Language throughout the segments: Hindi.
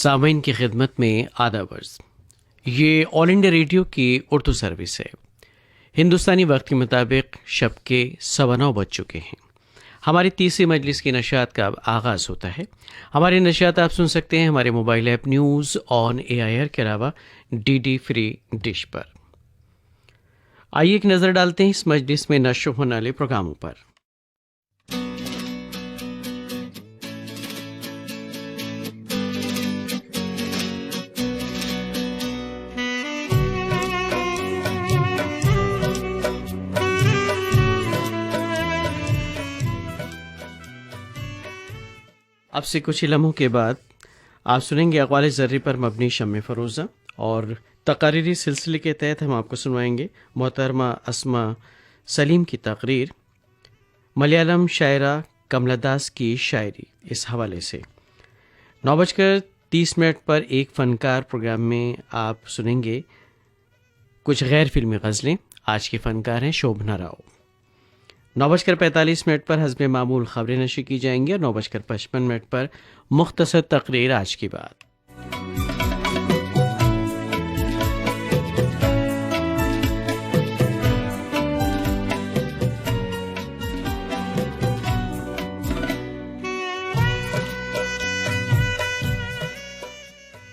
सामीन की खिदमत में आदाब अर्ज़। ये ऑल इंडिया रेडियो की उर्दू सर्विस है। हिंदुस्तानी वक्त के मुताबिक शब के 9:15 बज चुके हैं। हमारी तीसरी मजलिस की नशात का अब आगाज़ होता है। हमारी नशात आप सुन सकते हैं हमारे mobile app news on AIR के अलावा DD फ्री डिश पर। आइए एक नज़र डालते हैं इस मजलिस में नशर होने वाले प्रोग्रामों पर। अब से कुछ ही लम्हों के बाद आप सुनेंगे अक़वाल ज़र्री पर मबनी शम्मे फ़रोज़ा और तक़रीरी सिलसिले के तहत हम आपको सुनवाएंगे मोहतरमा अस्मा सलीम की तकरीर, मलयालम शायरा कमला दास की शायरी। इस हवाले से 9:30 पर एक फ़नकार प्रोग्राम में आप सुनेंगे कुछ गैर फिल्मी गज़लें। आज के फ़नकार हैं शोभना राव। 9:45 पर हस्ब मामूल खबरें नशर की जाएंगी और 9:55 पर मुख्तसर तकरीर आज की बात।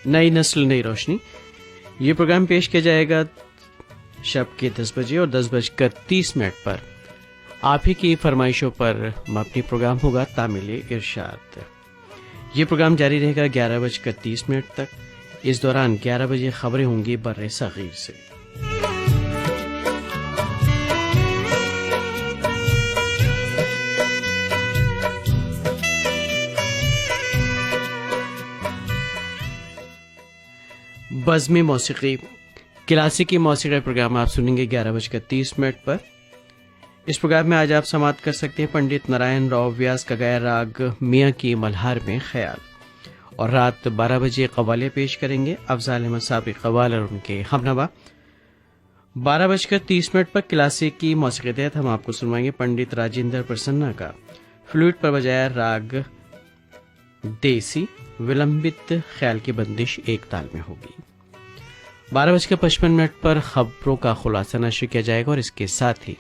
नई नस्ल नई रोशनी, ये प्रोग्राम पेश किया जाएगा शब के 10 बजे और 10:30 पर आप ही की फरमाइशों पर मबनी प्रोग्राम होगा तामिल इरशाद। ये प्रोग्राम जारी रहेगा 11:30 तक। इस दौरान 11 बजे खबरें होंगी बर्रे सगीर से। बज़्मी मौसीकी, क्लासिकी मौसीकी प्रोग्राम आप सुनेंगे 11:30 पर। इस प्रोग्राम में आज आप समाअत कर सकते हैं पंडित नारायण राव व्यास का गाया राग मियाँ की मल्हार में ख्याल। और रात 12 बजे कव्वालियाँ पेश करेंगे अफजाल अहमद साहब कव्वाल और उनके हमनवा। 12:30 पर क्लासिकी मौसीकी के तहत हम आपको सुनवाएंगे पंडित राजेंद्र प्रसन्ना का फ्लूट पर बजाया राग देसी विलंबित ख्याल की बंदिश एक ताल में होगी। 12:55 पर खबरों का खुलासा नशर किया जाएगा और इसके साथ ही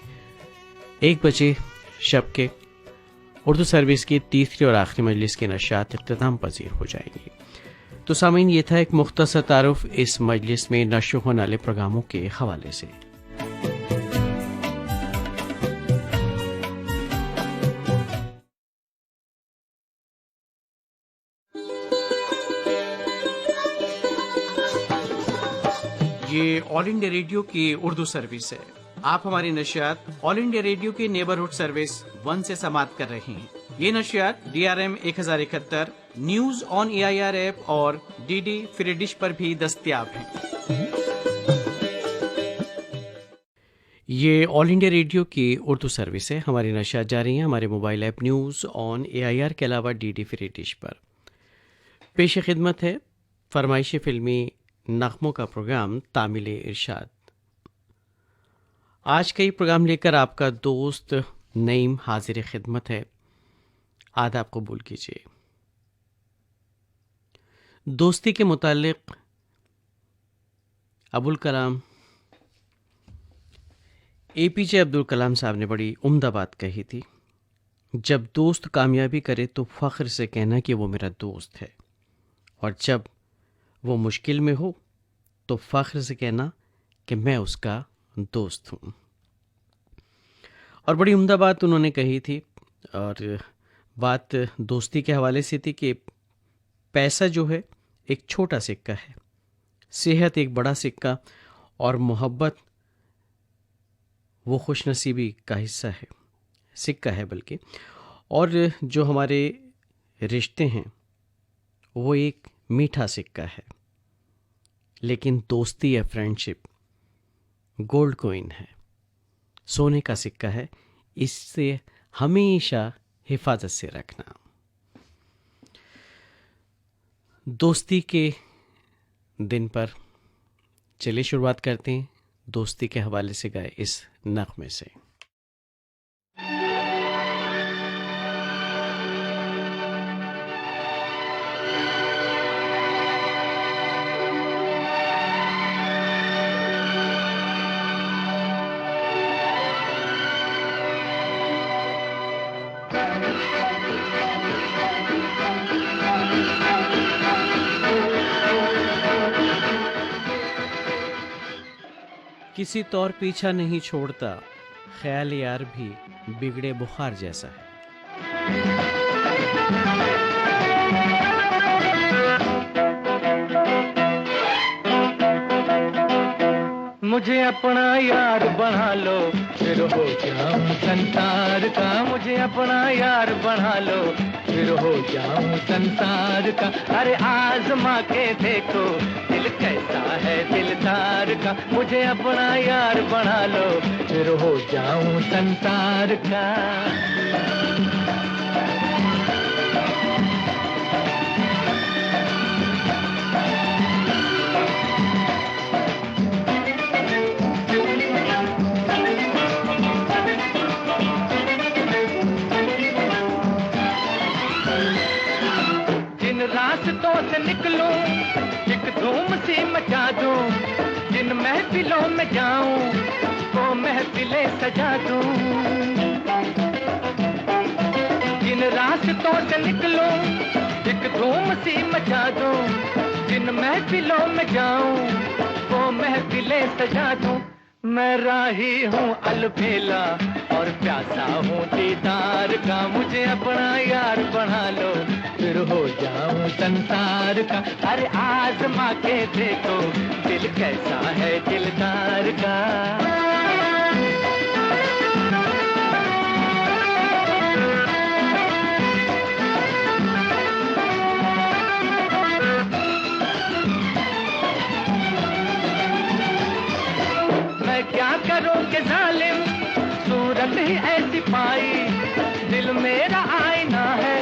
1 बजे शब के उर्दू सर्विस की तीसरी और आखिरी मजलिस के नशात इख्तिताम पजीर हो जाएंगी। तो सामीन, ये था एक मुख्तसर तारुफ इस मजलिस में नशर होने वाले प्रोग्रामों के हवाले से। ये ऑल इंडिया रेडियो की उर्दू सर्विस है। आप हमारी नशियात ऑल इंडिया रेडियो की नेबरहुड सर्विस 1 से समाप्त कर रहे हैं। ये नशियात DRM 1071 news on AIR app और DD फ्री डिश पर भी दस्तयाब हैं। ये ऑल इंडिया रेडियो की उर्दू सर्विस है। हमारी नशियात जारी हैं हमारे mobile app news on AIR के अलावा DD फ्री डिश पर। पेश खिदमत है फरमाइशी फिल्मी नगमों का प्रोग्राम तामिल इरशाद। आज का ये प्रोग्राम लेकर आपका दोस्त नईम हाजिर खिदमत है। आदाब कबूल कीजिए। दोस्ती के मुतालिक अबुल कलाम APJ अब्दुल कलाम साहब ने बड़ी उम्दा बात कही थी। जब दोस्त कामयाबी करे तो फ़ख्र से कहना कि वो मेरा दोस्त है, और जब वो मुश्किल में हो तो फ़ख्र से कहना कि मैं उसका दोस्त हूँ। और बड़ी उम्दा बात उन्होंने कही थी, और बात दोस्ती के हवाले से थी कि पैसा जो है एक छोटा सिक्का है, सेहत एक बड़ा सिक्का, और मोहब्बत वो खुशनसीबी का हिस्सा है, सिक्का है बल्कि। और जो हमारे रिश्ते हैं वो एक मीठा सिक्का है, लेकिन दोस्ती या फ्रेंडशिप गोल्ड कॉइन है, सोने का सिक्का है। इससे हमेशा हिफाजत से रखना। दोस्ती के दिन पर चलिए शुरुआत करते हैं दोस्ती के हवाले से गाए इस नग़मे से। किसी तौर पीछा नहीं छोड़ता, ख्याल यार भी बिगड़े बुखार जैसा है। मुझे अपना यार बना लो, फिर हो जाऊं संसार का। मुझे अपना यार बना लो, फिर हो जाऊं संसार का। अरे आजमा के देखो दिल कैसा है दिलदार का। मुझे अपना यार बना लो, फिर हो जाऊं संसार का। रास्तों से निकलूं, एक धूम सी मचा दूं। जिन महफिलों में जाऊं, वो महफिलें सजा दूं। जिन रास्तों से निकलूं, एक धूम सी मचा दूं। जिन महफिलों में जाऊं, वो महफिलें सजा दूं। मैं राही हूँ अलबेला और प्यासा हूँ दीदार का। मुझे अपना यार बना लो, फिर हो जाऊं संसार का। अरे आजमा के देखो दिल कैसा है दिलदार का। मैं क्या करूं कि जालिम सूरत ही ऐसी पाई। दिल मेरा आईना है,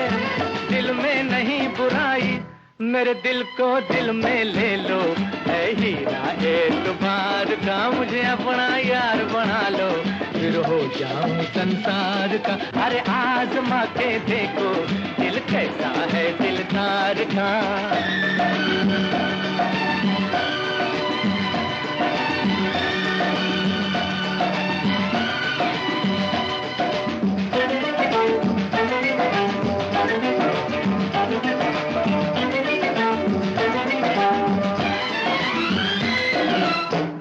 दिल में नहीं बुराई। मेरे दिल को दिल में ले लो, है हीरा एतबार का। मुझे अपना यार बना लो, फिर हो जाऊं संसार का। अरे आजमा के देखो दिल कैसा है दिलदार का।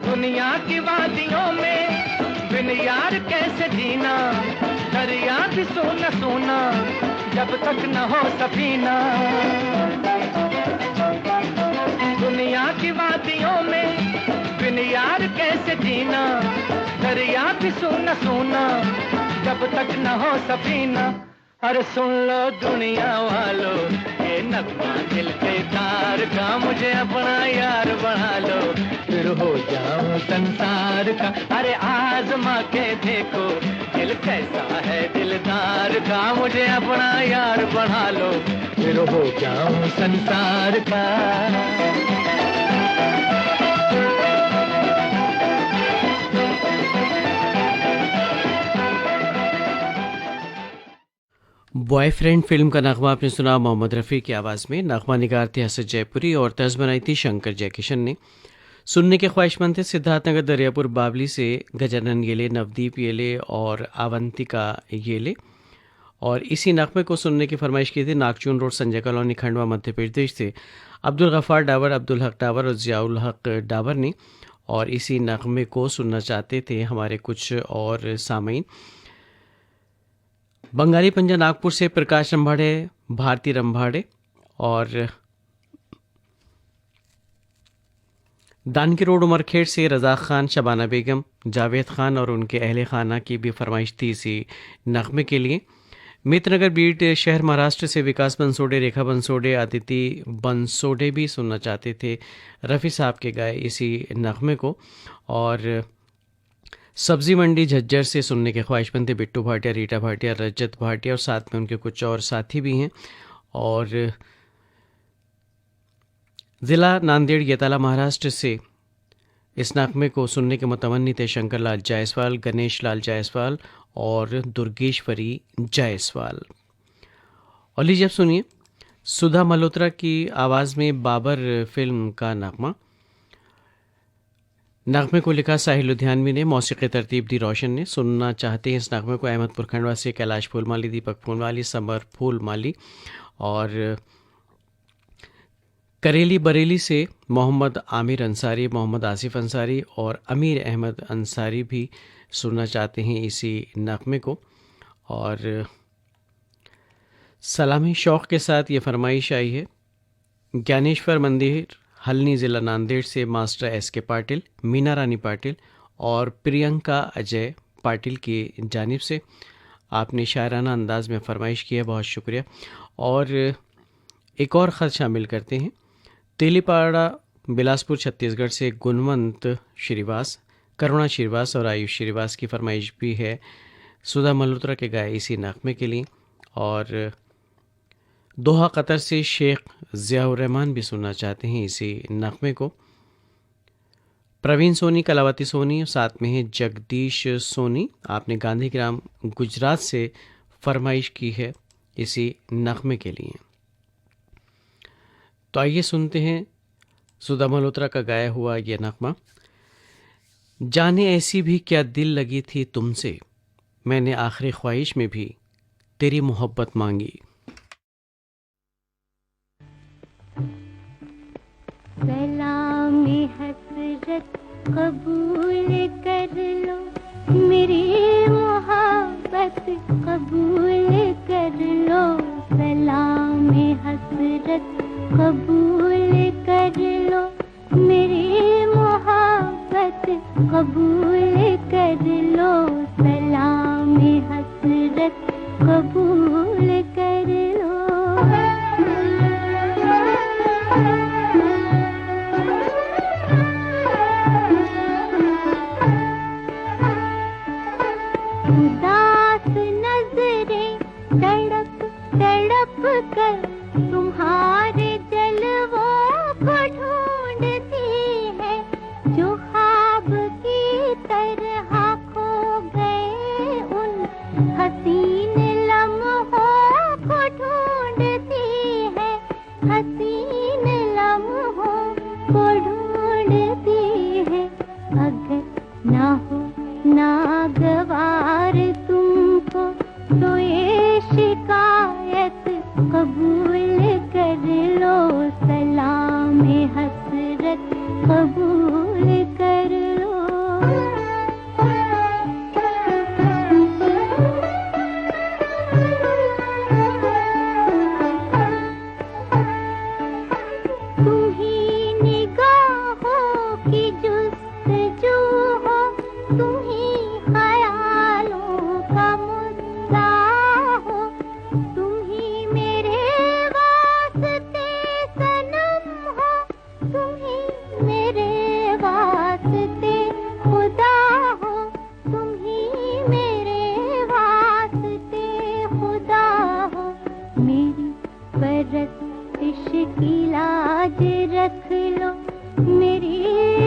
दुनिया की वादियों में बिन यार कैसे जीना। दरिया भी सोना सोना जब तक न हो सफीना। दुनिया की वादियों में बिन यार कैसे जीना। दरिया भी सोना सोना जब तक न हो सफीना। अरे सुन लो दुनिया वालों, ये नगमा दिल के तार का। मुझे अपना यार बना लो, फिर हो जाऊं संसार का। अरे आजमा के देखो दिल कैसा है दिलदार का। मुझे अपना यार बना लो, फिर हो जाऊं संसार का। बॉयफ्रेंड फिल्म का नगमा आपने सुना मोहम्मद रफ़ी की आवाज़ में। नगमा निगार थी हसरत जयपुरी और तर्ज बनाई थी शंकर जयकिशन ने। सुनने के ख्वाहिशमंद थे सिद्धार्थनगर दरियापुर बावली से गजानन येले, नवदीप येले और आवंतिका येले। और इसी नगमे को सुनने की फरमाइश की थी नागचून रोड संजय कॉलोनी खंडवा मध्य प्रदेश से अब्दुल गफ़ार डावर, अब्दुल हक डावर और ज़ियाउल हक डावर ने। और इसी नगमे को सुनना चाहते थे हमारे कुछ और सामीन। बंगाली पंजा नागपुर से प्रकाश रंभाड़े, भारती रंभाड़े और दानकी रोड उमरखेड़ से रज़ा खान, शबाना बेगम, जावेद खान और उनके अहले खाना की भी फरमाइश थी इसी नगमे के लिए। मित्रनगर बीट शहर महाराष्ट्र से विकास बंसोड़े, रेखा बंसोड़े, अदिति बंसोड़े भी सुनना चाहते थे रफ़ी साहब के गाए इसी नगमे को। और सब्जी मंडी झज्जर से सुनने के ख्वाहिशमंद थे बिट्टू भाटिया, रीटा भाटिया, रजत भाटिया और साथ में उनके कुछ और साथी भी हैं। और ज़िला नांदेड़ येताला महाराष्ट्र से इस नगमे को सुनने के मुतमन्नी थे शंकर लाल जायसवाल, गणेश लाल जायसवाल और दुर्गेश्वरी जायसवाल। और लीजिए अब सुनिए सुधा मल्होत्रा की आवाज़ में बाबर फिल्म का नगमा। नगमे को लिखा साहिल लुधियानवी ने, मौसीक़ी तरतीब दी रोशन ने। सुनना चाहते हैं इस नगमे को अहमदपुर खंडवा से कैलाश फूलमाली, दीपक फूलमाली, समर फूलमाली और करेली बरेली से मोहम्मद आमिर अंसारी, मोहम्मद आसिफ अंसारी और अमीर अहमद अंसारी भी सुनना चाहते हैं इसी नगमे को। और सलामी शौक़ के साथ ये फरमाइश आई है ज्ञानेश्वर मंदिर, हल्नी ज़िला नांदेड़ से मास्टर एस के पाटिल, मीना रानी पाटिल और प्रियंका अजय पाटिल की जानिब से। आपने शायराना अंदाज में फरमाइश की है, बहुत शुक्रिया। और एक और ख़त शामिल करते हैं तेलीपाड़ा बिलासपुर छत्तीसगढ़ से गुणवंत श्रीवास, करुणा श्रीवास और आयुष श्रीवास की फरमाइश भी है सुधा मल्होत्रा के गाए इसी नगमे के लिए। और दोहा कतर से शेख ज़ियाउर रहमान भी सुनना चाहते हैं इसी नगमे को। प्रवीण सोनी, कलावती सोनी, साथ में है जगदीश सोनी। आपने गांधीग्राम गुजरात से फरमाइश की है इसी नगमे के लिए। तो आइए सुनते हैं सुधा मल्होत्रा का गाया हुआ यह नगमा। जाने ऐसी भी क्या दिल लगी थी तुमसे, मैंने आखिरी ख्वाहिश में भी तेरी मोहब्बत मांगी। सलाम हसरत कबूल कर लो, मेरी मोहब्बत कबूल कर लो। सलाम हसरत कबूल कर लो, मेरी मोहब्बत कबूल कर लो। सलाम हसरत कबूल कर लो। उदास नजरें तड़प तड़प कर तुम्हारे जलवों को ढूंढती है, जो ख्वाब की तरह खो गए उन हसीन लम्हों को ढूंढती है, हसीन लम्हों को ढूंढती है। अगर ना हो नागवार तुमको तो ये शिकायत कबूल कर लो। सलाम हसरत कबूल कर लो। तुम्ही निगाहों की जुस्तजू हो, तुम्ही ख्यालों का मुद्दा हो, तुम्ही मेरे वास्ते सनम हो, तुम्ही मेरे वास्ते खुदा हो, तुम्ही मेरे वास्ते खुदा हो। मेरी परस्तिश की लाज रख लो, मेरी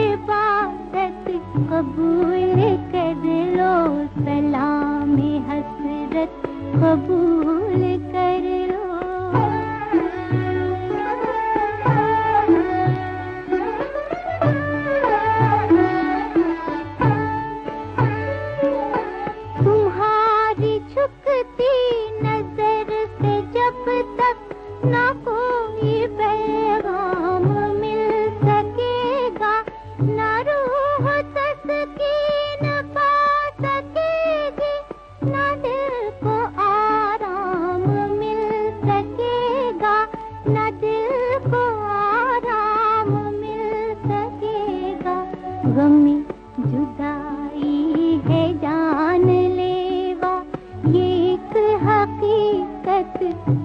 इबादत कबूल कर लो। सलाम हसरत कबूल कर लो। तुम्हारी झुकती नजर से जब तक ना कोई पैगाम मिल सकेगा, ना रूह तस्कीन पा सकेगी, ना दिल को आराम मिल सकेगा, ना दिल को आराम मिल सकेगा। गमी जुदाई है जानलेवा, ये एक हकीकत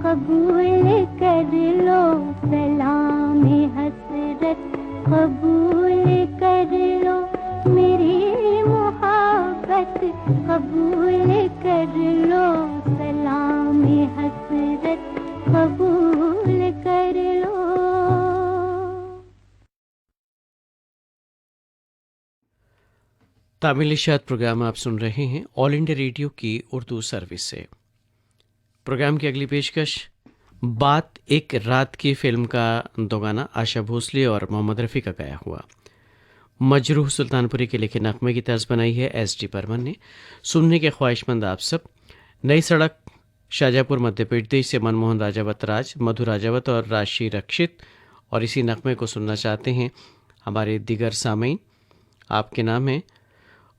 कबूल कर लो। सलाम हसरत कबूल कर लो, मेरी मोहब्बत कबूल कर लो। सलाम हसरत कबूल कर लो। तामिल इशात प्रोग्राम आप सुन रहे हैं ऑल इंडिया रेडियो की उर्दू सर्विस से। प्रोग्राम की अगली पेशकश बात एक रात की फिल्म का दो गाना आशा भोसले और मोहम्मद रफ़ी का गाया हुआ। मजरूह सुल्तानपुरी के लिखे नगमे की तर्ज बनाई है एस.डी. बर्मन ने। सुनने के ख्वाहिशमंद आप सब। नई सड़क शाहजहाँपुर मध्य प्रदेश से मनमोहन राजावत राज, मधु राजावत और राशि रक्षित और इसी नगमे को सुनना चाहते हैं हमारे दिगर सामीन। आपके नाम हैं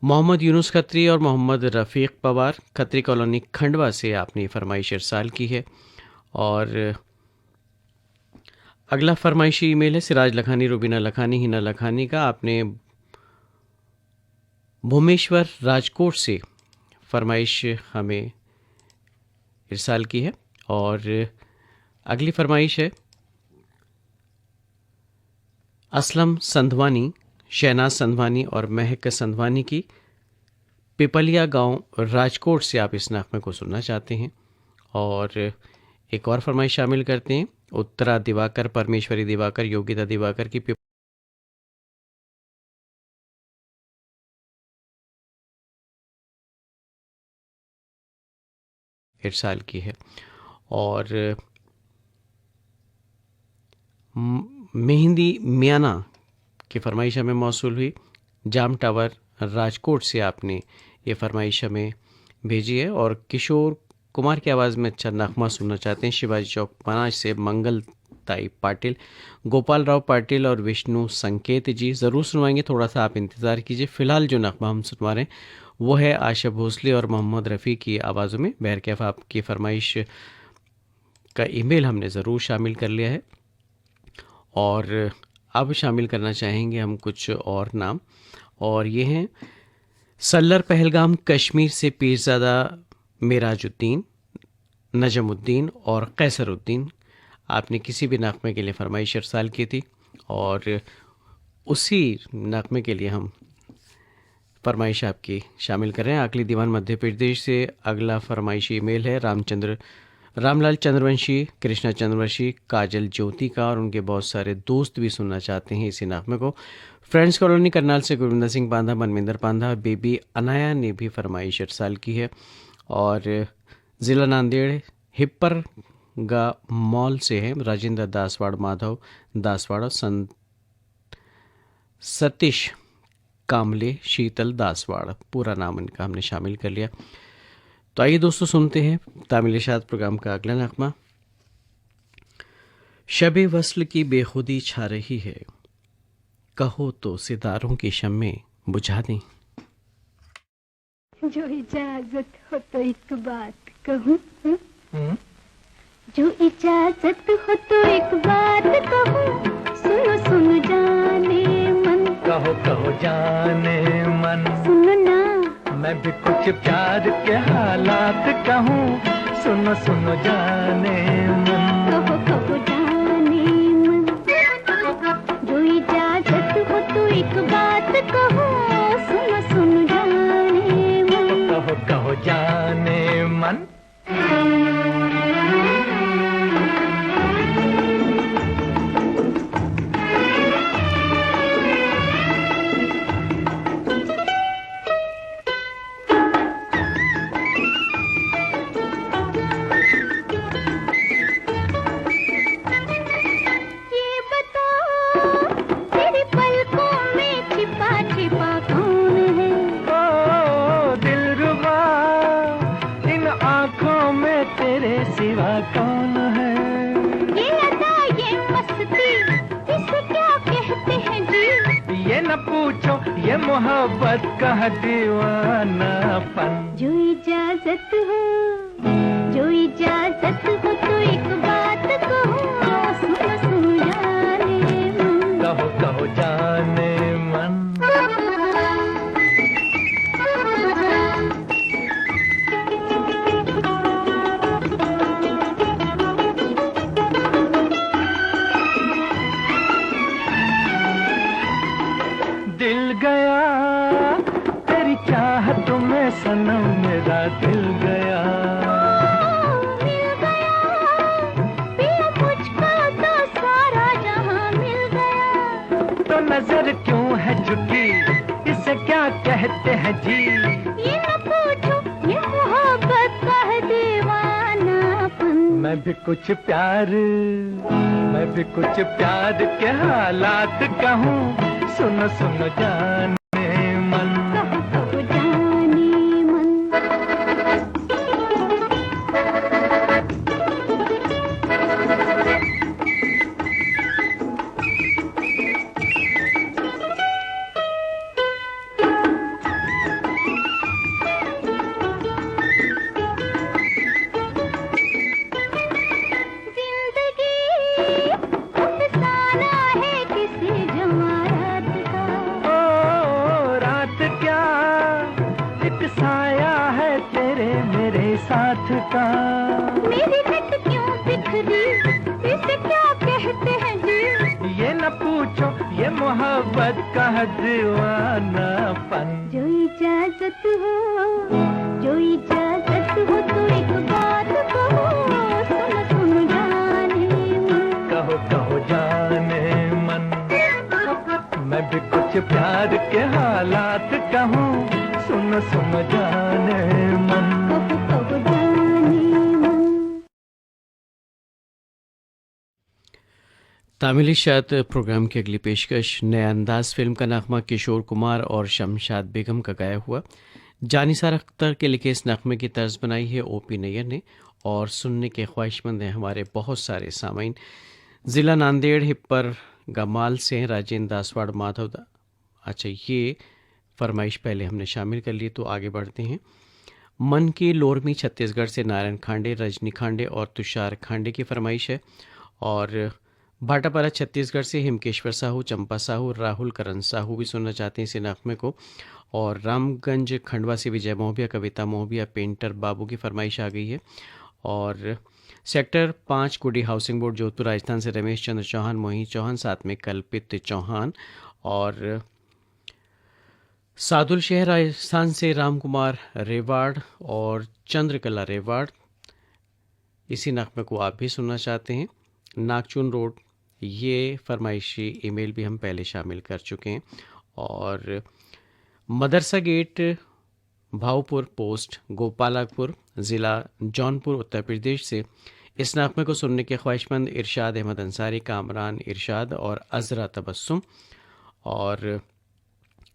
मोहम्मद यूनुस खत्री और मोहम्मद रफ़ीक पवार, खत्री कॉलोनी खंडवा से आपने फरमाइश इरसाल की है। और अगला फरमाइशी ईमेल है सिराज लखानी, रुबीना लखानी, हिना लखानी का। आपने भूमेश्वर राजकोट से फरमाइश हमें इरसाल की है। और अगली फरमाइश है असलम संधवानी, शहनाज संधवानी और महक संधवानी की, पिपलिया गांव राजकोट से आप इस नगमे को सुनना चाहते हैं। और एक और फरमाइश शामिल करते हैं उत्तरा दिवाकर, परमेश्वरी दिवाकर, योगिता दिवाकर की इरसाल की है। और मेहंदी मियाना की फरमाइश हमें मौसूल हुई, जाम टावर राजकोट से आपने ये फरमाइश हमें भेजी है। और किशोर कुमार की आवाज़ में अच्छा नगमा सुनना चाहते हैं शिवाजी चौक पनाज से मंगल ताई पाटिल, गोपाल राव पाटिल और विष्णु संकेत जी। ज़रूर सुनवाएंगे, थोड़ा सा आप इंतज़ार कीजिए। फ़िलहाल जो नगमा हम सुनवा रहे हैं वो है आशा भोसले और मोहम्मद रफ़ी की आवाज़ों में। बहरकैफ आपकी फरमाइश का ईमेल हमने ज़रूर शामिल कर लिया है। और अब शामिल करना चाहेंगे हम कुछ और नाम, और ये हैं सल्लर पहलगाम कश्मीर से पीरज़ादा मिराजुद्दीन, नजमुद्दीन और कैसरुद्दीन। आपने किसी भी नगमे के लिए फरमाइश इरसाल की थी और उसी नगमे के लिए हम फरमाइश आपकी शामिल कर रहे हैं। आकली दीवान मध्य प्रदेश से अगला फरमाइशी ईमेल है रामलाल चंद्रवंशी, कृष्णा चंद्रवंशी, काजल ज्योति का, और उनके बहुत सारे दोस्त भी सुनना चाहते हैं इसी नगमे को। फ्रेंड्स कॉलोनी करनाल से गुरविंदर सिंह पांधा, मनविंदर पांधा, बेबी अनाया ने भी फरमाइश इरसाल की है। और ज़िला नांदेड़ हिप्परगा मॉल से है राजेंद्र दासवाड़, माधव दासवाड़, सतीश कामले, शीतल दासवाड़, पूरा नाम इनका हमने शामिल कर लिया। तो आइए दोस्तों सुनते हैं तामिल इशाद प्रोग्राम का अगला नगमा। शबे वस्ल की बेखुदी छा रही है, कहो तो सितारों की शम्में बुझा दें। जो इजाजत हो तो एक बात कहूँ, जो इजाजत हो तो एक बात कहूँ, सुनो सुनो जाने मन, कहो कहो जाने मन, सुनो ना मैं भी कुछ प्यार के हालात कहूँ, सुनो सुनो जाने मन, कहो कहो जाने मन। जो इजाजत हो तो एक बात कहूँ, सुनो सुनो जाने मन, कहो कहो जाने मन। मोहब्बत का दीवानापन। जो इजाजत हो, जो इजाजत हो तो एक बात कहो, सुनो सुनो जाने मन, कहो कहो जाने मन। दिल गया तेरी चाहत में सनम, मेरा दिल गया, मिल गया पिया मुझको तो सारा जहां मिल गया। तो नजर क्यों है झुकी, इसे क्या कहते हैं जी, ये न पूछो ये मोहब्बत का है दीवानापन। मैं भी कुछ प्यार के हालात कहूँ, सुनो सुनो जाने मन, कहो कहो जाने मन। का। मेरी लट क्यों बिखरी, इसे क्या कहते हैं जी? ये न पूछो, ये मोहब्बत का दीवानापन। जो इजाजत हो, जो इजाजत हो तो एक बात कहो, सुन सुन जाने मन। कहो कहो जाने मन, मैं भी कुछ प्यार के हालात कहूँ, सुन सुन जाने मन। कहो कहो जाने मन। तामिली शाद प्रोग्राम की अगली पेशकश नया अंदाज फिल्म का नगमा किशोर कुमार और शमशाद बेगम का गाया हुआ। जानिसार अख्तर के लिखे इस नगमे की तर्ज बनाई है ओपी नैयर ने और सुनने के ख्वाहिशमंद हैं हमारे बहुत सारे सामाइन। ज़िला नांदेड़ हिप्पर गमाल से हैं राजेंद्र दासवाड़ माधव अच्छा ये फरमाइश पहले हमने शामिल कर ली, तो आगे बढ़ते हैं। मन की लोरमी छत्तीसगढ़ से नारायण खांडे, रजनी खांडे और तुषार खांडे की फरमाइश है। और भाटापारा छत्तीसगढ़ से हिमकेश्वर साहू, चंपा साहू, राहुल करण साहू भी सुनना चाहते हैं इस नगमे को। और रामगंज खंडवा से विजय मोहबिया, कविता मोहबिया, पेंटर बाबू की फरमाइश आ गई है। और सेक्टर 5 कुडी हाउसिंग बोर्ड जोधपुर राजस्थान से रमेश चंद्र चौहान, मोहित चौहान, साथ में कल्पित चौहान। और सादुल शहर राजस्थान से राम कुमार रेवाड़ और चंद्रकला रेवाड़, इसी नगमे को आप भी सुनना चाहते हैं। नागचून रोड, ये फरमाइशी ईमेल भी हम पहले शामिल कर चुके हैं। और मदरसा गेट, भावपुर पोस्ट, गोपालपुर, ज़िला जौनपुर, उत्तर प्रदेश से इस नगमे को सुनने के ख्वाहिशमंद इरशाद अहमद अंसारी, कामरान इरशाद और अजरा तबस्सुम। और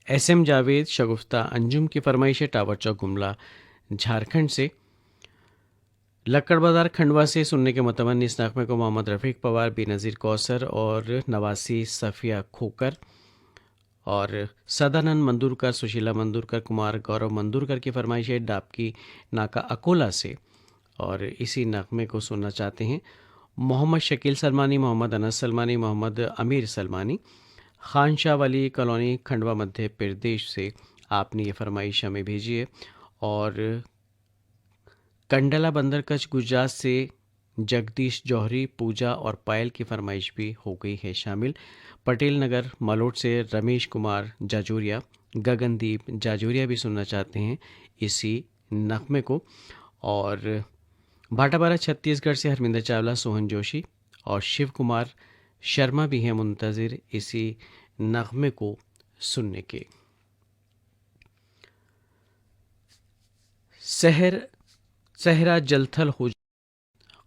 एसएम जावेद, शगुफ्ता अंजुम की फरमाइश है टावर चौक गुमला झारखंड से। लक्कड़ बाजार खंडवा से सुनने के मतमन इस नगमे को मोहम्मद रफ़ीक पवार, बेनज़ीर कौसर और नवासी सफ़िया खोकर। और सदानंद मंदुरकर, सुशीला मंदुरकर, कुमार गौरव मंदुरकर की फरमाइश है डाबकी नाका अकोला से। और इसी नगमे को सुनना चाहते हैं मोहम्मद शकील सलमानी, मोहम्मद अनस सलमानी, मोहम्मद अमीर सलमानी, खान शाह वाली कॉलोनी खंडवा मध्य प्रदेश से आपने ये फरमाइश हमें भेजी है। और कंडला बंदरकच गुजरात से जगदीश जौहरी, पूजा और पायल की फरमाइश भी हो गई है शामिल। पटेल नगर मलोट से रमेश कुमार जाजूरिया, गगनदीप जाजूरिया भी सुनना चाहते हैं इसी नगमे को। और भाटापारा छत्तीसगढ़ से हरमिंदर चावला, सोहन जोशी और शिव कुमार शर्मा भी हैं मुंतज़िर इसी नगमे को सुनने के। सहरा जलथल हो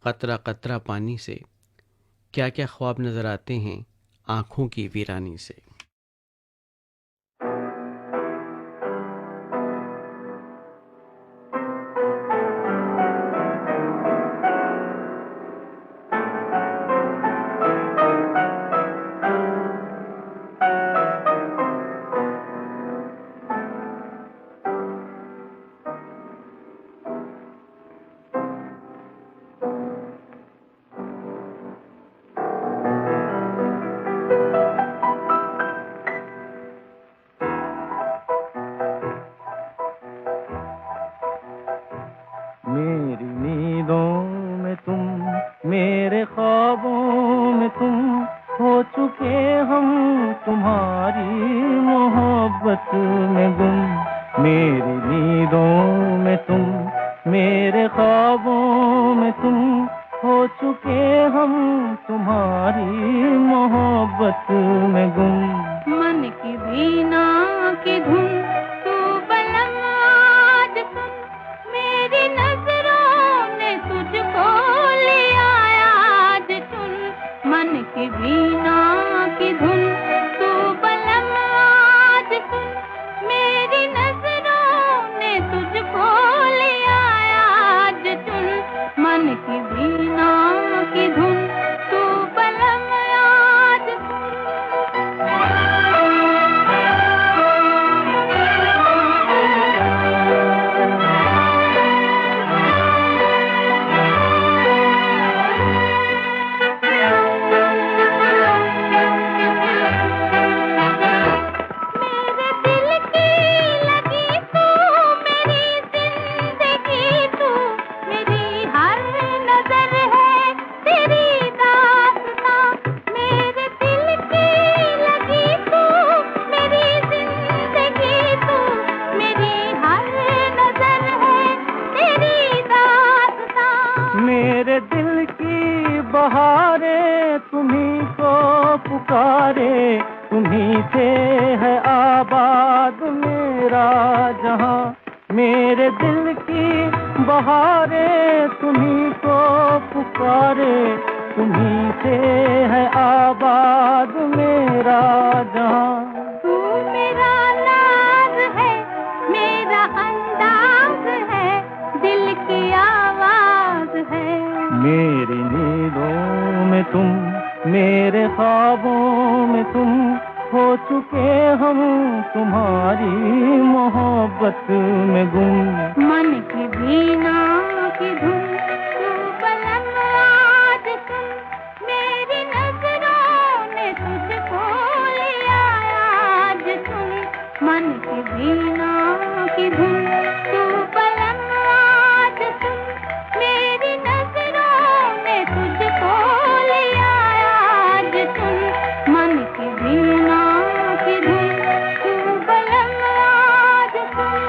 कतरा कतरा पानी से, क्या क्या ख्वाब नज़र आते हैं आँखों की वीरानी से। मेरी नींदों में तुम, मेरे ख्वाबों में तुम, हो चुके हम तुम्हारी मोहब्बत में गुम। मेरी नींदों में तुम, मेरे ख्वाबों में तुम, हो चुके हम तुम्हारी मोहब्बत में गुम। मन की वीणा की धुन तू बलम आज सुन, मेरी नजरों ने तुझको लिया आज चुन। मन की वीणा की धुन तू बलम आज सुन, मेरी नजरों ने तुझको लिया आज चुन। मन की वीणा की धुन तू बलम आज सुन। बहारे तुम्ही को पुकारे, तुम्ही से है आबाद मेरा जहां। मेरे दिल की बहारे तुम्ही को पुकारे, तुम्ही से है आबाद मेरा जहां। तू मेरा नाज है, मेरा अंदाज है, दिल की आवाज है। मेरी नींदों में तुम, मेरे ख्वाबों में तुम, हो चुके हम तुम्हारी मोहब्बत में गुम। मन की वीणा की धुन तू पलंग आज सुन, मेरी नजरों ने तुझको लिया आज सुन। मन की वीणा की धुन तू पलंग आज सुन, मेरी नजरों ने तुझको लिया आज सुन। मन की वीणा की धुन तू पलंग आज सुन।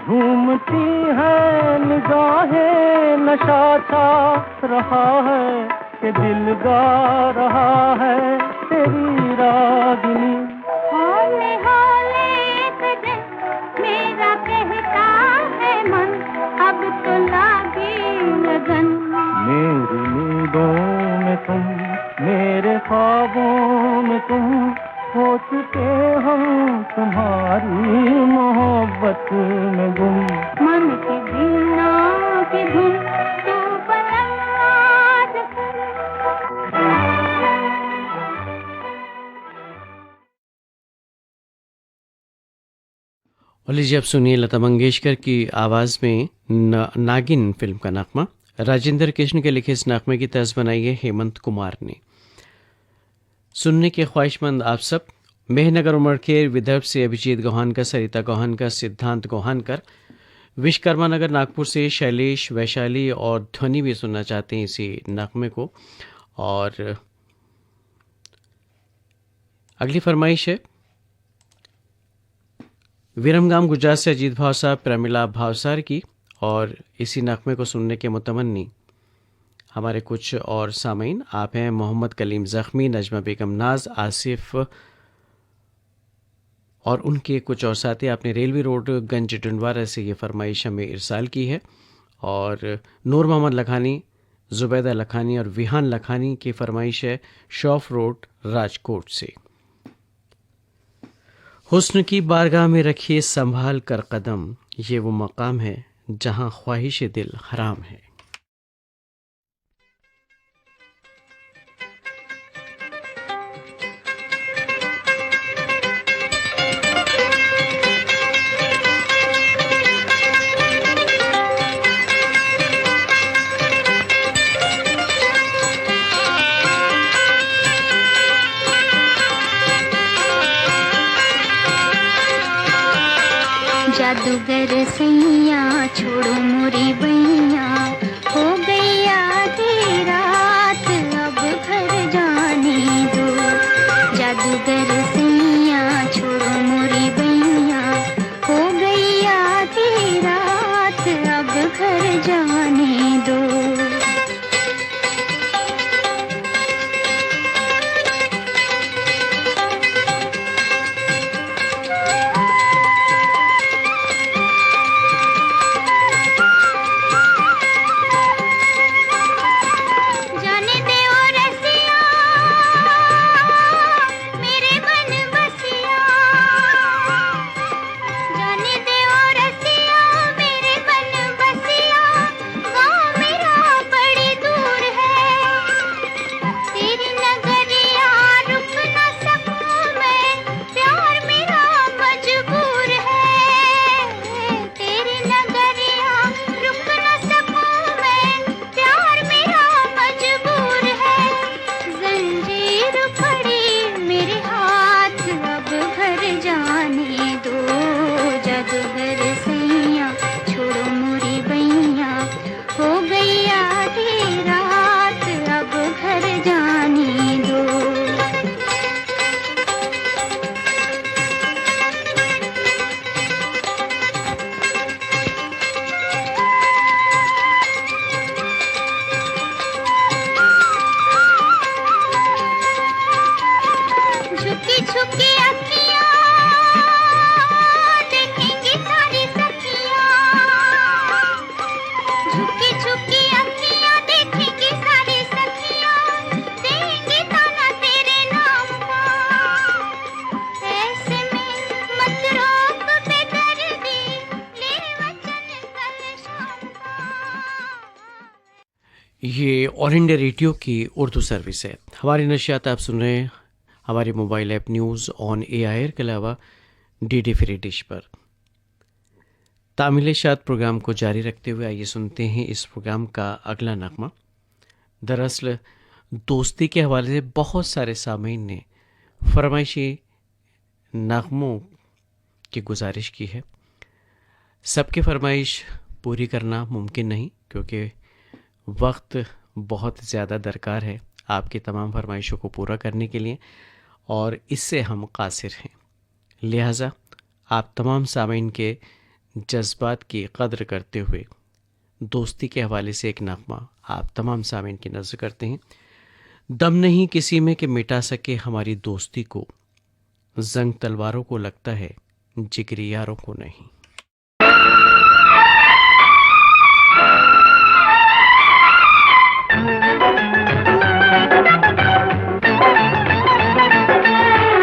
झूमती है निगाहें, नशा छा रहा है कि दिल गा रहा है तेरी रागिनी। हौले हौले कदम मेरा कहता है मन, अब तो लागे लगन। मेरी नींदों में तुम, मेरे ख्वाबों में तुम, हो चुके हम तुम्हारी मोहब्बत में गुम। मन की वीणा की धुन तू पलंग आज सुन। और लीजिए अब सुनिए लता मंगेशकर की आवाज़ में नागिन फिल्म का नगमा। राजेंद्र कृष्ण के लिखे इस नगमे की तर्ज बनाई है हेमंत कुमार ने। सुनने के ख्वाहिशमंद आप सब, मेहनगर उमड़खेर विदर्भ से अभिजीत गौहानकर, सरिता गौहानकर, सिद्धांत गौहानकर, विश्वकर्मा नगर नागपुर से शैलेश, वैशाली और ध्वनि भी सुनना चाहते हैं इसी नगमे को। और अगली फरमाइश है विरमगाम गुजरात से अजीत भावसार, प्रमिला भावसार की। और इसी नगमे को सुनने के मुतमन्नी हमारे कुछ और सामीन आप हैं मोहम्मद कलीम ज़ख्मी, नजमा बेगम नाज, आसिफ और उनके कुछ और साथी। आपने रेलवे रोड गंज डंडवारा से ये फरमाइश हमें इरसाल की है। और नूर मोहम्मद लखानी, जुबैदा लखानी और विहान लखानी की फरमाइश है शॉफ रोड राजकोट से। हुस्न की बारगाह में रखिए संभाल कर कदम, ये वो मकाम है जहां ख्वाहिश दिल हराम है। जादूगर सैया छोड़ो मोरी बैया, हो गई आधी रात अब घर जाने दो। जादूगर सैया छोड़ो मोरी बैया, हो गई आधी रात अब घर जाने दो। ये ऑल इंडिया रेडियो की उर्दू सर्विस है। हमारी नशियात आप सुन रहे हैं हमारे mobile app news on AIR के अलावा DD फ्री डिश पर। तामिल शाद प्रोग्राम को जारी रखते हुए आइए सुनते हैं इस प्रोग्राम का अगला नगमा। दरअसल दोस्ती के हवाले से बहुत सारे सामीन ने फरमाइशी नगमों की गुजारिश की है। सबकी फरमाइश पूरी करना मुमकिन नहीं, क्योंकि वक्त बहुत ज़्यादा दरकार है आपकी तमाम फरमाइशों को पूरा करने के लिए, और इससे हम कासिर हैं। लिहाजा आप तमाम सामीन के जज्बात की कद्र करते हुए दोस्ती के हवाले से एक नगमा आप तमाम सामीन की नज़र करते हैं। दम नहीं किसी में कि मिटा सके हमारी दोस्ती को, जंग तलवारों को लगता है जिगरी यारों को नहीं।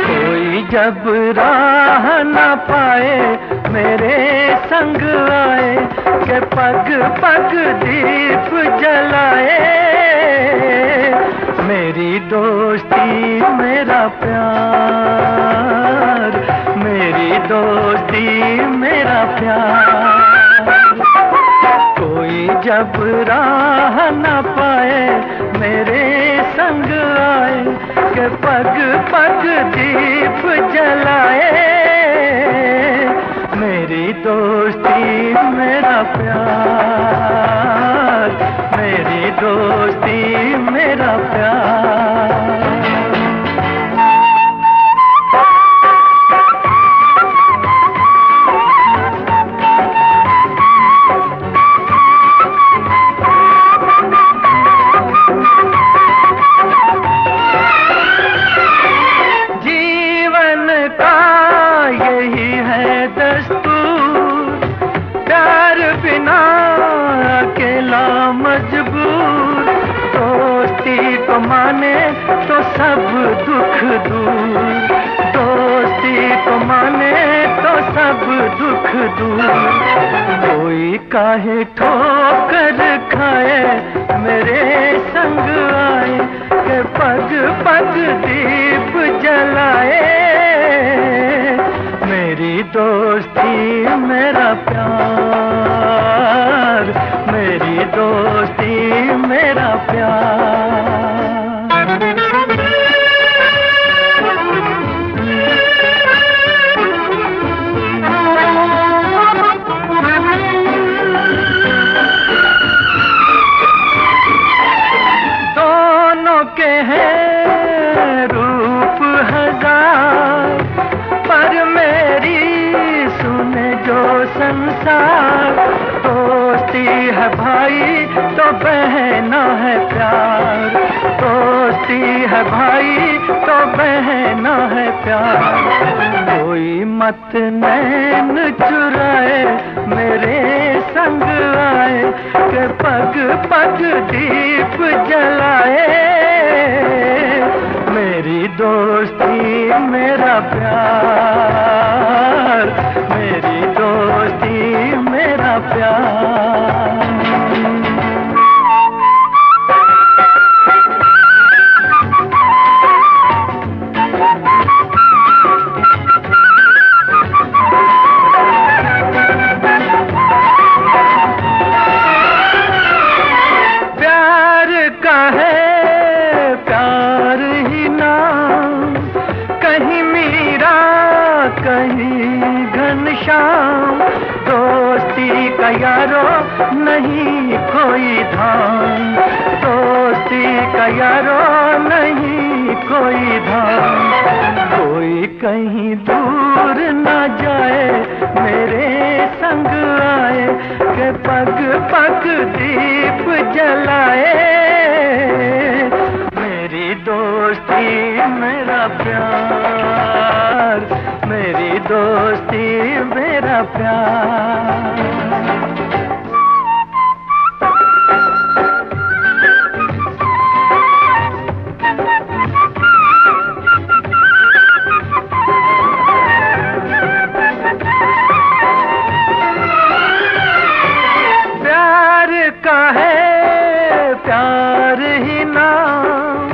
कोई जब राह न पाए मेरे संग आए के पग पग दीप जलाए। मेरी दोस्ती मेरा प्यार, मेरी दोस्ती मेरा प्यार। कोई जब राह न पाए मेरे संग आए के पग पग दीप जलाए। मेरी दोस्ती मेरा प्यार, मेरी दोस्ती मेरा प्यार। माने तो सब दुख दूर, दोस्ती को माने तो सब दुख दूर। कोई काहे ठोकर खाए मेरे संग आए के पग पग दीप जलाए। मेरी दोस्ती मेरा प्यार, मेरी दोस्ती मेरा प्यार। दोनों के हैं रूप हजार, पर मेरी सुने जो संसार। दोस्ती है भाई तो बहना है प्यार, दोस्ती है भाई तो बहना है प्यार। कोई मत नैन चुराए मेरे संग आए के पग पग दीप जलाए। मेरी दोस्ती मेरा प्यार, मेरी दोस्ती मेरा प्यार। दोस्ती का यारो नहीं कोई धाम, दोस्ती का यारो नहीं कोई धाम। कोई कहीं दूर न जाए मेरे संग आए के पग पग दीप जलाए। मेरी दोस्ती मेरा प्यार, मेरी दोस्ती मेरा प्यार। प्यार का है प्यार नाम,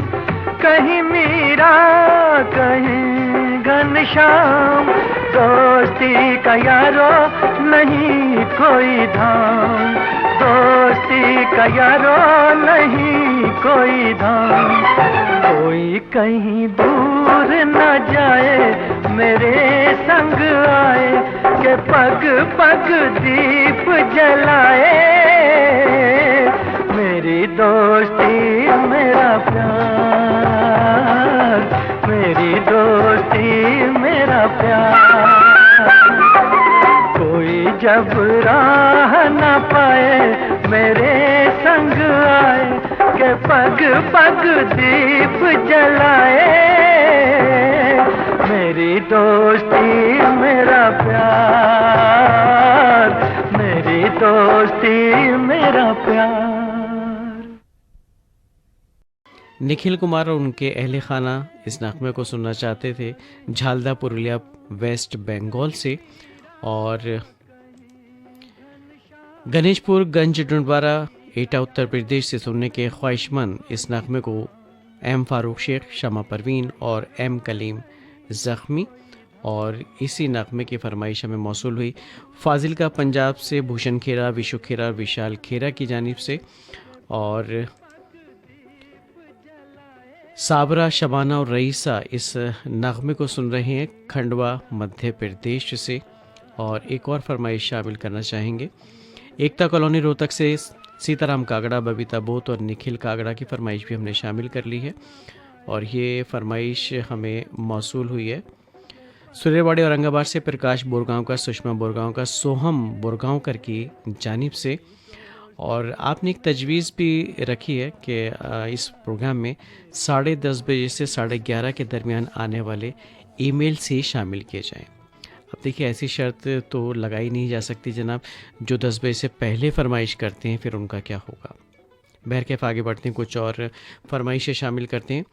कहीं मीरा कहीं घनश्याम, दोस्ती का यारो नहीं कोई धाम, दोस्ती का यारो नहीं कोई धाम, कोई कहीं दूर न जाए मेरे संग आए, के पग पग दीप जलाए, मेरी दोस्ती मेरा प्यार, मेरी दोस्ती मेरा प्यार, कोई जब राह न पाए मेरे संग आए, के पग पग दीप जलाए, मेरी दोस्ती मेरा प्यार, मेरी दोस्ती मेरा प्यार। निखिल कुमार और उनके अहले खाना इस नगमे को सुनना चाहते थे झालदा पुरुलिया वेस्ट बंगाल से, और गणेशपुर गंज डुंडवारा एटा उत्तर प्रदेश से सुनने के ख्वाहिशमंद इस नगमे को एम फारूक शेख, शमा परवीन और एम कलीम ज़ख्मी, और इसी नगमे की फरमाइश हमें मौसूल हुई फाजिलका पंजाब से भूषण खेरा, विशु खेरा, विशाल खेरा की जानिब से, और साबरा, शबाना और रईसा इस नगमे को सुन रहे हैं खंडवा मध्य प्रदेश से, और एक और फरमाइश शामिल करना चाहेंगे एकता कॉलोनी रोहतक से सीताराम कागड़ा, बबीता बोत और निखिल कागड़ा की फरमाइश भी हमने शामिल कर ली है, और ये फरमाइश हमें मौसूल हुई है सुरेवाड़ी औरंगाबाद से प्रकाश बोरगांव का, सुषमा बोरगांव का, सोहम बोरगांवकर की जानिब से, और आपने एक तजवीज़ भी रखी है कि इस प्रोग्राम में 10:30 बजे से 11:30 के दरमियान आने वाले ईमेल से शामिल किए जाएं। अब देखिए ऐसी शर्त तो लगाई नहीं जा सकती जनाब, जो 10 बजे से पहले फरमाइश करते हैं फिर उनका क्या होगा। बहरकैफ आगे बढ़ते हैं, कुछ और फरमाइशें शामिल करते हैं।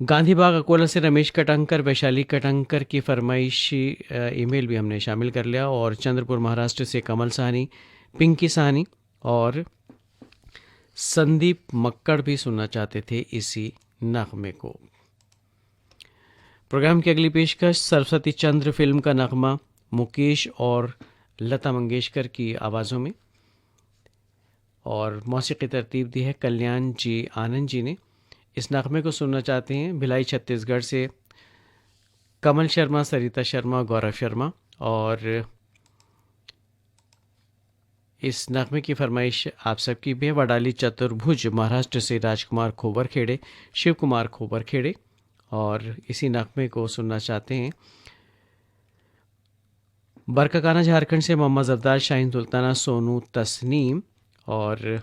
गांधी बाग अकोला से रमेश कटंकर, वैशाली कटंकर की फरमाइशी ईमेल भी हमने शामिल कर लिया, और चंद्रपुर महाराष्ट्र से कमल साहनी, पिंकी साहनी और संदीप मक्कड़ भी सुनना चाहते थे इसी नगमे को। प्रोग्राम की अगली पेशकश सरस्वती चंद्र फिल्म का नगमा मुकेश और लता मंगेशकर की आवाज़ों में, और मौसीकी तरतीब दी है कल्याण जी आनंद जी ने। इस नगमे को सुनना चाहते हैं भिलाई छत्तीसगढ़ से कमल शर्मा, सरिता शर्मा, गौरव शर्मा, और इस नगमे की फरमाइश आप सबकी भी है वडाली चतुर्भुज महाराष्ट्र से राजकुमार खोबर खेड़े, शिव कुमार खोबर खेड़े, और इसी नगमे को सुनना चाहते हैं बरकाकाना झारखंड से मोहम्मद जरदार, शाहीन सुल्ताना, सोनू तस्नीम, और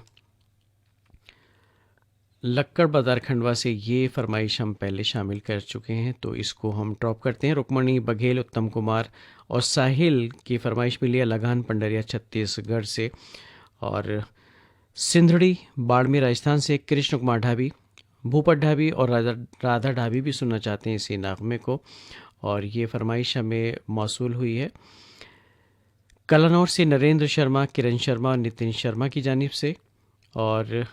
लक्कड़ बाजार खंडवा से ये फरमाइश हम पहले शामिल कर चुके हैं, तो इसको हम ड्रॉप करते हैं। रुक्मणी बघेल, उत्तम कुमार और साहिल की फरमाइश मिली है लगान पंडरिया छत्तीसगढ़ से, और सिंधड़ी बाड़मेर राजस्थान से कृष्ण कुमार ढाबी, भूपत ढाबी और राधा ढाबी भी सुनना चाहते हैं इसी नगमे को, और ये फरमाइश हमें मौसूल हुई है कलानौर से नरेंद्र शर्मा, किरण शर्मा और नितिन शर्मा की जानिब से। और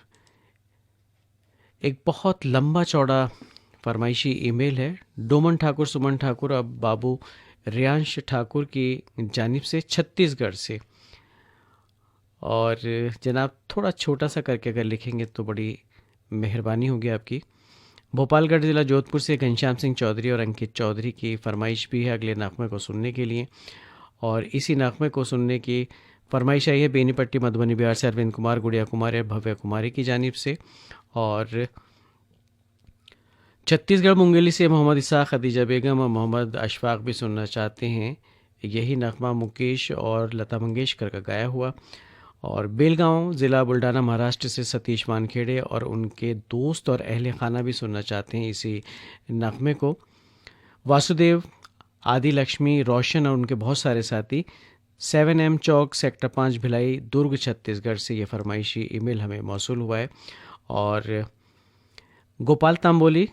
एक बहुत लंबा चौड़ा फरमाइशी ईमेल है डोमन ठाकुर, सुमन ठाकुर और बाबू रियांश ठाकुर की जानिब से छत्तीसगढ़ से, और जनाब थोड़ा छोटा सा करके अगर लिखेंगे तो बड़ी मेहरबानी होगी आपकी। भोपालगढ़ ज़िला जोधपुर से घनश्याम सिंह चौधरी और अंकित चौधरी की फरमाइश भी है अगले नगमे को सुनने के लिए, और इसी नगमे को सुनने की फरमाइश आई है बेनीपट्टी मधुबनी बिहार से अरविंद कुमार, गुड़िया कुमार और भव्य कुमारी की जानिब से। और छत्तीसगढ़ मुंगेली से मोहम्मद इसाक, खदीजा बेगम और मोहम्मद अशफाक भी सुनना चाहते हैं यही नगमा मुकेश और लता मंगेशकर का गाया हुआ। और बेलगांव ज़िला बुल्ढाना महाराष्ट्र से सतीश वानखेड़े और उनके दोस्त और अहले खाना भी सुनना चाहते हैं इसी नगमे को। वासुदेव, आदि लक्ष्मी, रोशन और उनके बहुत सारे साथी 7M चौक सेक्टर 5 भिलाई दुर्ग छत्तीसगढ़ से ये फरमाइशी ईमेल हमें मौसूल हुआ है। और गोपाल तांबोली,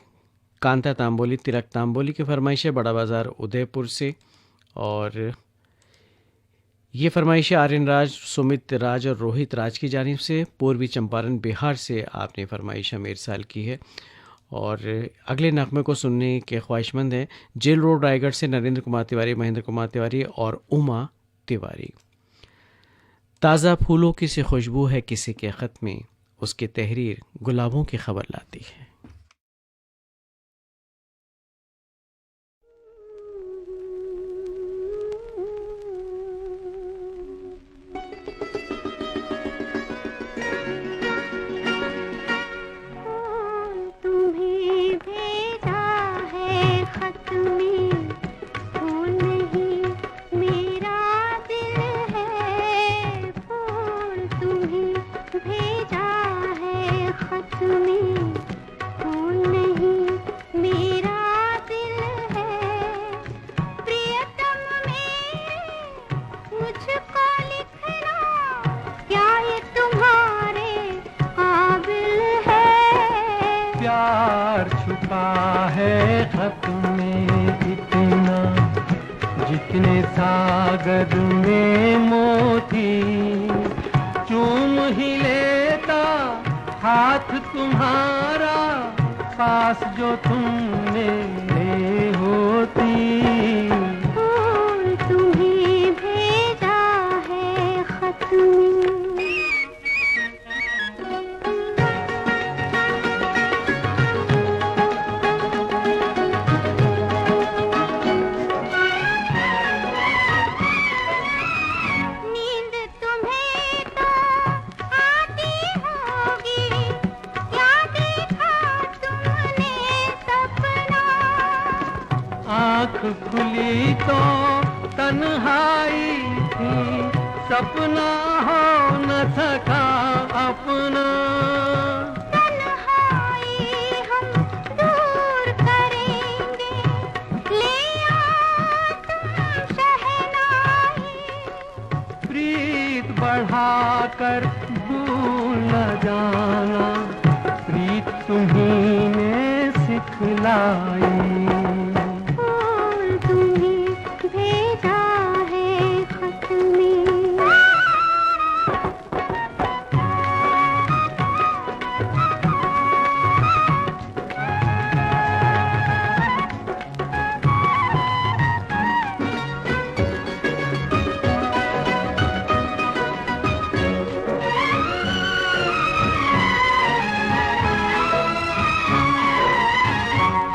कांता तांबोली, तिलक तांबोली की फरमाइश है बड़ा बाज़ार उदयपुर से। और ये फरमाइश आर्यन राज, सुमित राज और रोहित राज की जानिब से। पूर्वी चंपारण बिहार से आपने फरमाइश हमें इरसाल की है। और अगले नगमे को सुनने के ख्वाहिशमंद हैं जेल रोड रायगढ़ से नरेंद्र कुमार तिवारी, महेंद्र कुमार तिवारी और उमा तिवारी। ताज़ा फूलों की सी खुशबू है किसी के ख़त में, उसकी तहरीर गुलाबों की खबर लाती है। तुम्हें भेजा है खत में, फूल नहीं मेरा दिल है। फूल तुम्हें भेजा है खत में, फूल नहीं मेरा दिल है। प्रियतम मेरे मुझको लिखना, क्या ये तुम्हारे काबिल है? प्यार छुपा है खत में इतना, जितने सागर में मोती। चूम ही लेता हाथ तुम्हारा, पास जो तुम मेरे होती। फूल तुम्हें भेजा है खत में। नींद तुम्हें तो आती होगी, क्या देखा तुमने सपना? आँख खुली तो तन्हाई थी, सपना हो न सका अपना। तन्हाई हम दूर करेंगे, ले आओ तुम शहनाई। प्रीत बढ़ाकर भूल न जाना, प्रीत तुम्ही ने सिखलाई। फूल तुम्हें भेजा है खत में।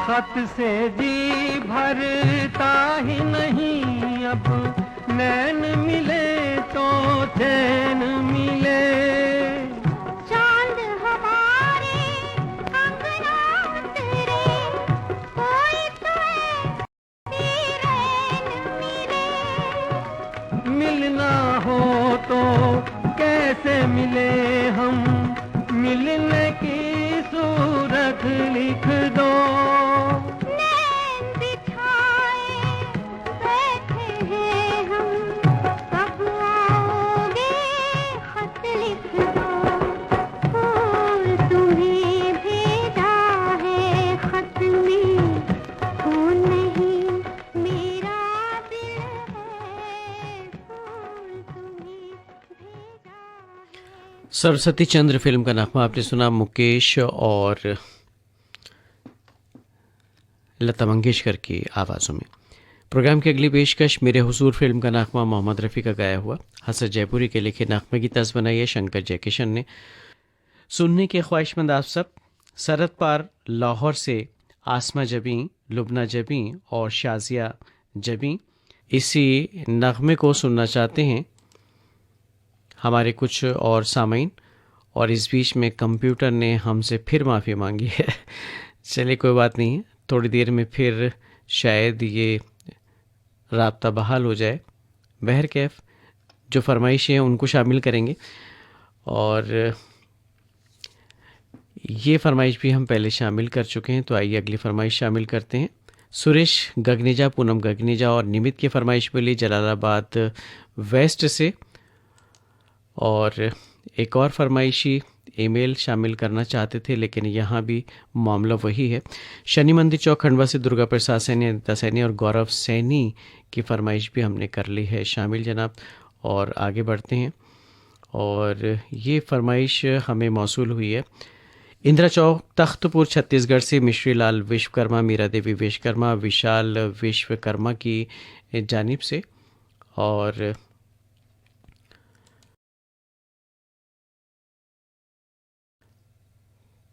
खत से जी भरता ही नहीं, अब नैन मिले तो चैन मिले। चांद हमारे अंगना उतरे, कोई तो ऐसी रैन मिले। मिलना हो तो कैसे मिले हम, मिलने की सूरत लिख दो। नैन बिछाए बैठे हैं हम, कब आओगे खत लिख दो। फूल तुम्हें भेजा है खत में, फूल नहीं मेरा दिल है। फूल तुम्हें भेजा है। सरस्वती चंद्र फिल्म का नगमा आपने सुना मुकेश और लता मंगेशकर की आवाज़ों में। प्रोग्राम की अगली पेशकश मेरे हुजूर फिल्म का नगमा मोहम्मद रफ़ी का गाया हुआ, हसन जयपुरी के लिखे नगमे की तर्ज बनाई है शंकर जयकिशन ने। सुनने के ख्वाहिशमंद आप सब सरहद पार लाहौर से आसमा जबी, लुबना जबी और शाजिया जबी इसी नगमे को सुनना चाहते हैं हमारे कुछ और सामीन, और इस बीच में कंप्यूटर ने हमसे फिर माफ़ी मांगी है। चलिए कोई बात नहीं है, थोड़ी देर में फिर शायद ये राब्ता बहाल हो जाए। बहरकैफ जो फरमाइशें हैं उनको शामिल करेंगे, और ये फरमाइश भी हम पहले शामिल कर चुके हैं, तो आइए अगली फरमाइश शामिल करते हैं। सुरेश गगनेजा, पूनम गगनेजा और निमित की फरमाइश मिली जलालाबाद वेस्ट से, और एक और फरमाइशी ईमेल शामिल करना चाहते थे, लेकिन यहाँ भी मामला वही है। शनि मंदिर चौक खंडवा से दुर्गा प्रसाद सैनी, अनिता सैनी और गौरव सैनी की फरमाइश भी हमने कर ली है शामिल जनाब। और आगे बढ़ते हैं। और ये फरमाइश हमें मौसूल हुई है इंदिरा चौक तख्तपुर छत्तीसगढ़ से मिश्री लाल विश्वकर्मा, मीरा देवी विश्वकर्मा, विशाल विश्वकर्मा की जानिब से। और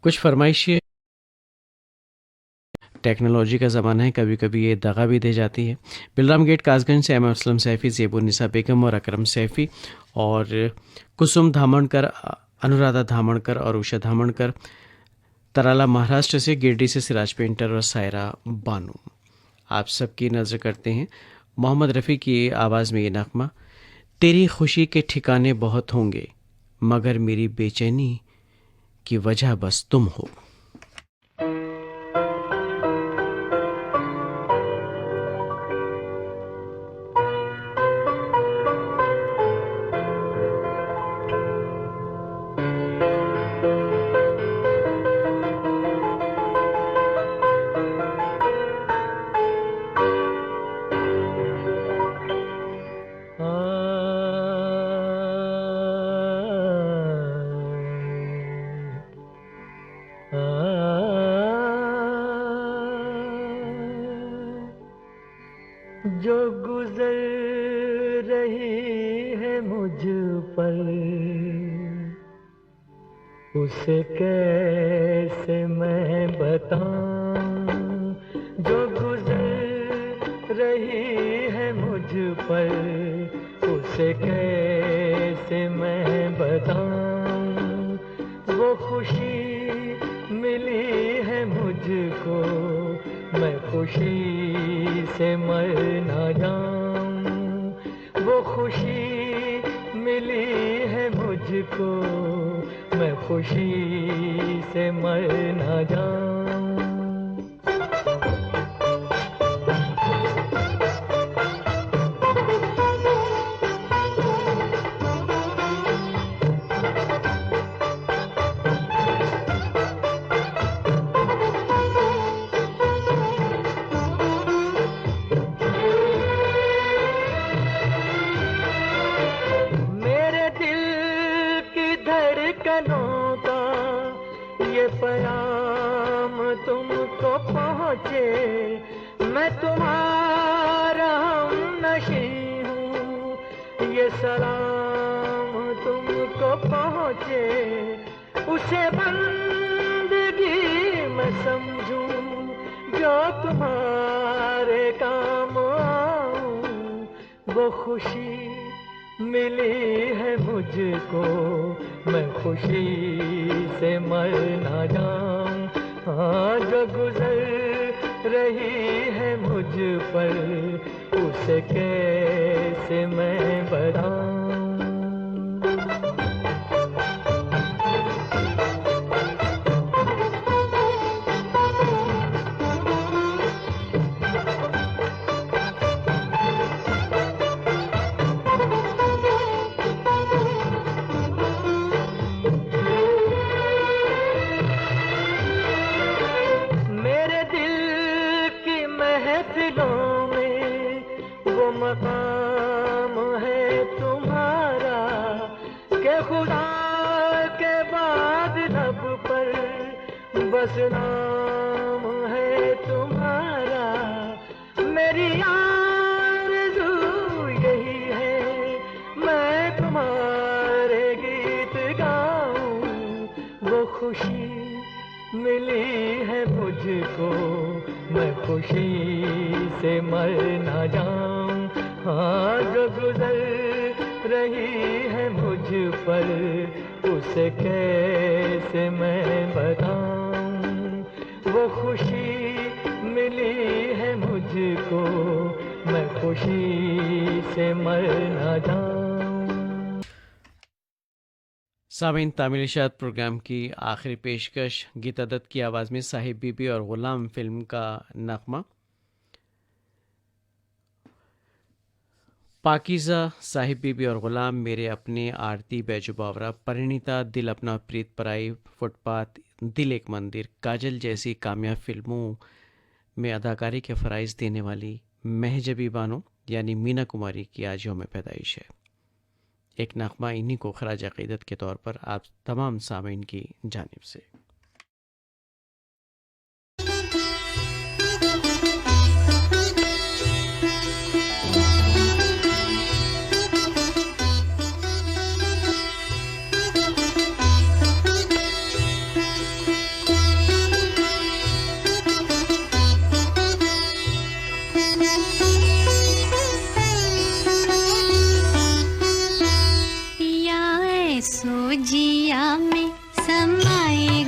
कुछ फरमाइशें, टेक्नोलॉजी का ज़माना है, कभी कभी ये दगा भी दे जाती है। बिलराम गेट कासगंज से अहमद असलम सैफ़ी, ज़ेबुन्निसा बेगम और अकरम सैफ़ी, और कुसुम धामणकर, अनुराधा धामणकर और उषा धामणकर। तराला महाराष्ट्र से गिरडी से सिराज पेंटर और सायरा बानू। आप सबकी नज़र करते हैं मोहम्मद रफ़ी की आवाज़ में ये नगमा। तेरी खुशी के ठिकाने बहुत होंगे, मगर मेरी बेचैनी की वजह बस तुम हो। जो गुजर रही है मुझ पर, उसे कैसे मैं बताऊं। जो गुजर रही है मुझ पर, उसे कैसे मैं बताऊं। वो खुशी मिली है मुझको, मैं खुशी से मर ना जाऊं। वो खुशी मिली है मुझको, मैं खुशी से मर ना जाऊं। मेरे दिल की धड़कनों का ये पैगाम तुमको पहुँचे। मैं तुम्हारा हमनशी हूँ, ये सलाम तुमको पहुँचे। उसे बंदगी मैं समझूं जो तुम्हारे काम आऊं। वो खुशी मिली है मुझको, मैं खुशी से मर ना जाऊं। हाँ, जो गुजर रही है मुझ पर, उसे कैसे मैं बताऊं। मेरे दिल की महफिलों में वो मकाम है तुम्हारा, के खुदा के बाद लब पर बस नाम है तुम्हारा। मेरी आरज़ू यही है, मैं तुम्हारे गीत गाऊं। वो खुशी मिली है मुझको, मैं खुशी से मर ना जाऊं। हाँ, जो गुजर रही है मुझ पर, उसे कैसे मैं बताऊं। वो खुशी मिली है मुझको, मैं खुशी से मर ना जाऊं। सामीन, तामिल इशात प्रोग्राम की आखिरी पेशकश गीता दत्त की आवाज़ में साहिब बीबी और ग़ुलाम फिल्म का नगमा। पाकीज़ा, साहिब बीबी और ग़ुलाम, मेरे अपने, आरती, बैजू बावरा, परिणीता, दिल अपना प्रीत पराई, फुटपाथ, दिल एक मंदिर, काजल जैसी कामयाब फिल्मों में अदाकारी के फ़राइज़ देने वाली महजबी बानो यानी मीना कुमारी की आज यौम पैदाइश है। एक नगमा इन्हीं को खराज अक़ीदत के तौर पर आप तमाम सामीन की जानिब से। पिया ऐसो जिया में समाए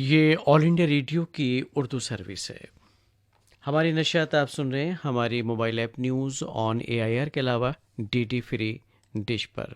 ये ऑल इंडिया रेडियो की उर्दू सर्विस है। हमारी नशियात आप सुन रहे हैं हमारी mobile app news on AIR के अलावा DD फ्री डिश पर।